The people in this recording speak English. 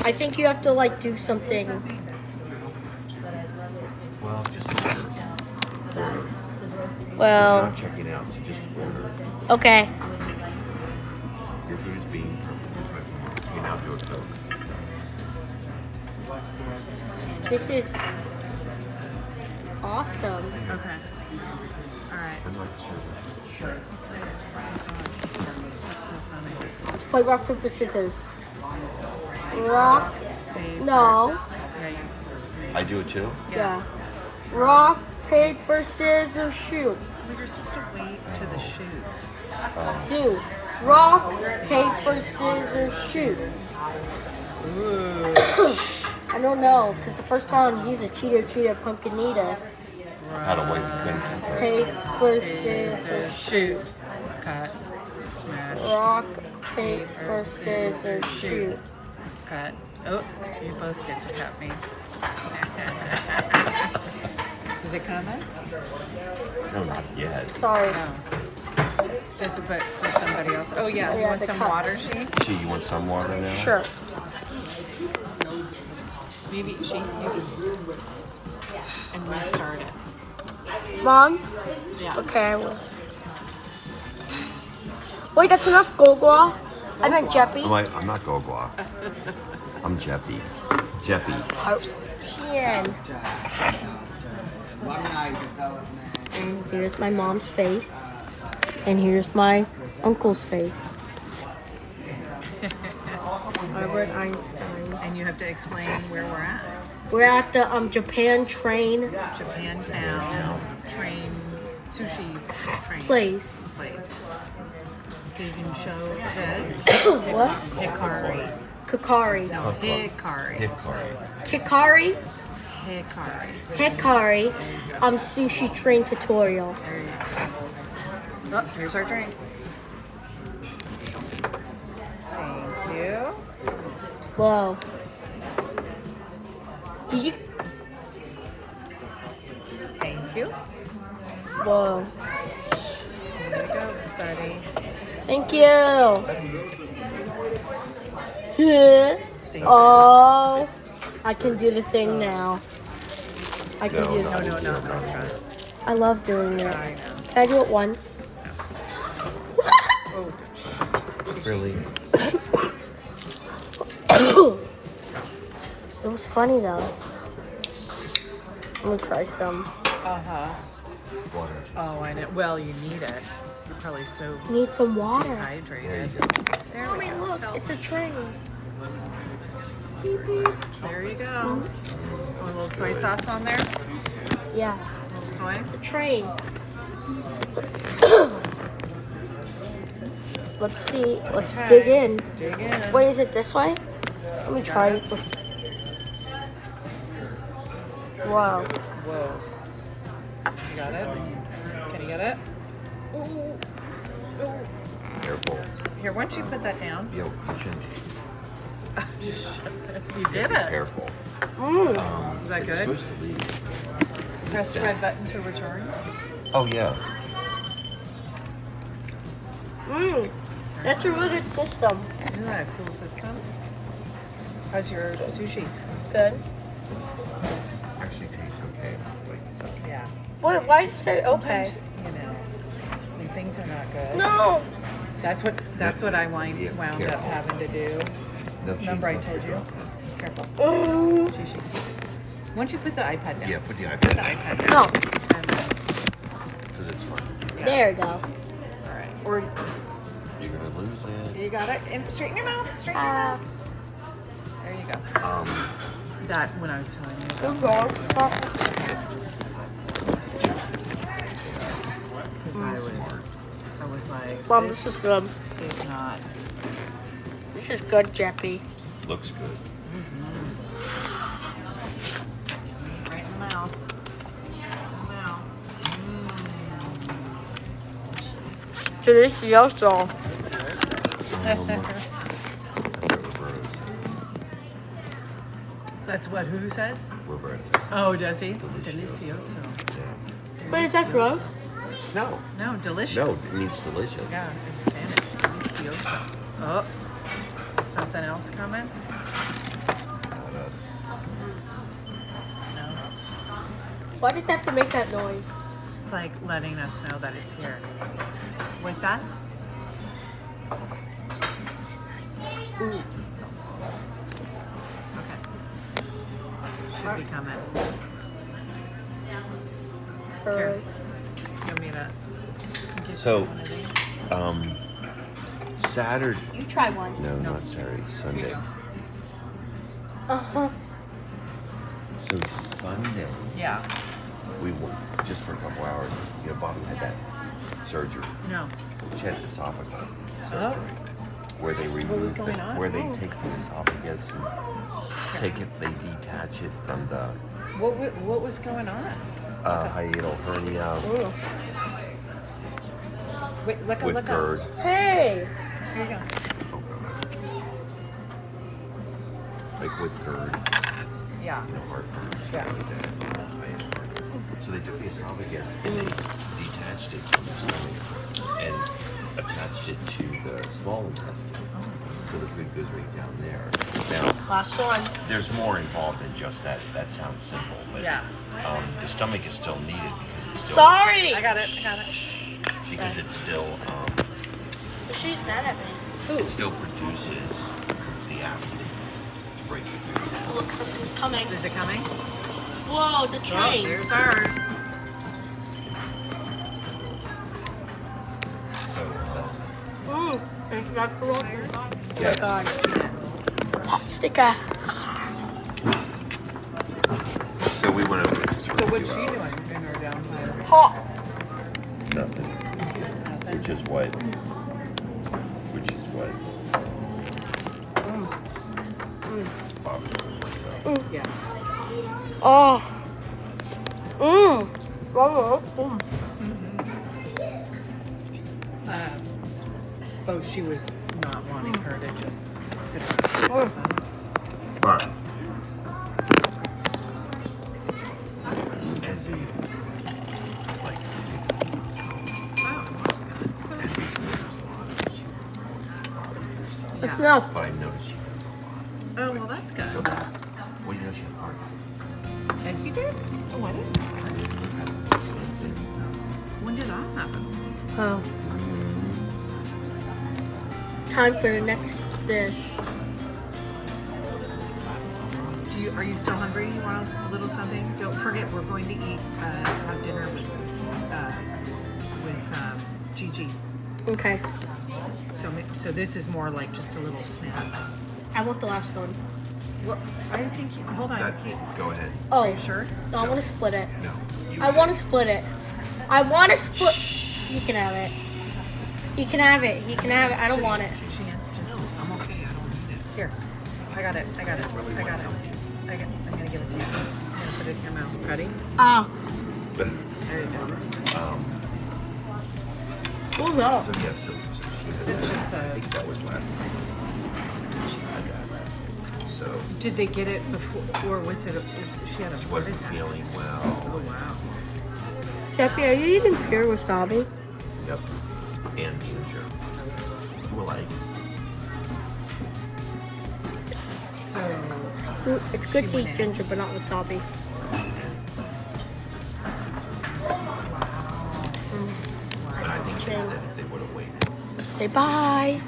I think you have to like do something. Well, just order. Well, You're not checking out, so just order. okay. Your food's being you now do a Coke. This is awesome. Okay. All right. I'm not sure. That's weird. That's so funny. Let's play rock, paper, scissors. Rock. Paper. No. Yeah, you. I do it too? Yeah. Rock, paper, scissors, shoot. Well, you're supposed to wait to the shoot. Dude. Rock, paper, scissors, shoot. Ooh. I don't know, because the first time he's a cheater, pumpkin eater. How to wait. Paper, scissors, Shoot. Cut. Smash. rock, paper, scissors, shoot. Cut. Oh, you both get to cut me. Is it coming? No, not yet. Sorry. No. Just a bit for somebody else. Oh yeah, you Yeah, want the some cups. water, she? See, you want some water now? Sure. Maybe she and restart it. Mom? Yeah. Okay, I will. Wait, that's enough, Gogwa. I meant Jeppy. I'm not Gogwa. I'm Jeffy. Jeppy. Oh, Sheehan. And here's my mom's face. And here's my uncle's face. Albert Einstein. And you have to explain where we're at. We're at the Japan train Japantown train sushi train place. So you can show this. What? Hikari. Hikari. No, Hikari. Hikari. Hikari. Hikari. Hikari. Sushi train tutorial. There you go. Oh, here's our drinks. Thank you. Whoa. Did you? Thank you. Whoa. There you go, buddy. Thank you. Oh, I can do the thing now. I can do No, that. no stress. I love doing it. I know. Can I do it once? Oh, Really? It was funny though. I'm gonna try some. uh-huh. Water. Oh, I know. Well, you need it. You're probably so Need some water. dehydrated. There we Mommy, go. look, it's a train. Beep, beep. There you go. Oh, a little soy sauce on there. Yeah, A little soy. the train. Let's see. Let's Okay. dig in. Dig in. Wait, is it this way? Let me try it. Wow. Whoa. You got it? Can you get it? Ooh. Ooh. Careful. Here, why don't you put that down? Yo, you shouldn't. You did Be it. careful. Is that It's good? supposed to leave. Press the red button to return. Oh, yeah. That's a really good system. Isn't that a cool system? How's your sushi? Good. Actually tastes okay. Like, it's okay. Yeah. What? Why did you say okay? Sometimes, you know, when things are not good. No. That's what I wound Yeah, up careful. having to do. No, Remember I cheating. told you? Careful. Mm, Shishi. Why don't you put the iPad down? Yeah, put the The iPad down. iPad down. no. And then- Because it's fun. There you go. all right. Or You're going to lose it. you got it. And straighten your mouth. Straighten your mouth. There you go. That when I was telling you. Good girl. Because I was like, Mom, this is good. is not. This is good, Jeppy. Looks good. Right in the mouth. So this is your song. That's what Roberto says. That's what who says? Roberto. Oh, does he? Delicioso. Delicioso. Yeah. Wait, is that gross? No. No, delicious. No, it means delicious. Yeah, in Spanish. Delicioso. Oh, is something else coming? this. No. Why does it have to make that noise? It's like letting us know that it's here. What's that? Ooh. Okay. Should be coming. Here. Give me that. Give So, you one of these. Saturday. You try one. No, not Saturday. Sunday. Uh-huh. So Sunday, Yeah. we went just for a couple hours. You know, Bobby had that surgery. No. She had esophageal surgery, where they remove was going on? where they Oh. take the esophagus and take it. They detach it from the What was going on? hiatal hernia Ooh. Wait, look with up. GERD. Hey! Here you go. Like with GERD, Yeah. you know, heartburn, stuff Yeah. like that. So they took the esophagus and they detached it from the stomach and attached it to the small intestine. So the food goes right down there. Now, Last one. there's more involved than just that. That sounds simple, but Yeah. the stomach is still needed because it's still Sorry! I got it. I got it. because it's still She's mad at me. it still produces the acid to break the food down. Look, something's coming. Is it coming? Whoa, the Oh, train. there's ours. So There's macaroni. Oh my yes. god. Sticker. So we went over just for So a what's few she hours. doing in her downtime? Hot. Nothing. Which is what? Which is what? Bobby was like, Yeah. Oh. Mmm. Oh, she was not wanting her to just sit around. but as he like takes the kids home, and there's a lot of she That's Yeah. enough. but I noticed she does a lot. Oh, well, that's good. So that's well, you know she had a heart. Yes, you did? Oh, what? So that's it. When did that happen? Oh. Time for the next dish. Are you still hungry? You want a little something? Don't forget, we're going to eat, have dinner with Gigi. Okay. So this is more like just a little snack. I want the last one. Well, I think. Hold on. Go ahead. Oh. Are you sure? No, I want to split it. No. I want to split it. I want to split. You can have it. You can have it. You can have it. I don't want it. Sheehan, just I'm okay. I don't need it. here. I got it. I got it. I got it. I'm gonna give it to you. I'm gonna put it in your mouth. Ready? Oh. There you go. What's that? So yeah, so she had It's just I think that was last night. She had that. So Did they get it before, or was it? She had a she heart wasn't attack. feeling well. Oh wow. Jeffy, are you eating pure wasabi? Yep. And ginger. Well, like So Ooh, it's good She to went eat in. ginger, but not wasabi. but I think they said if they would have waited. Say bye.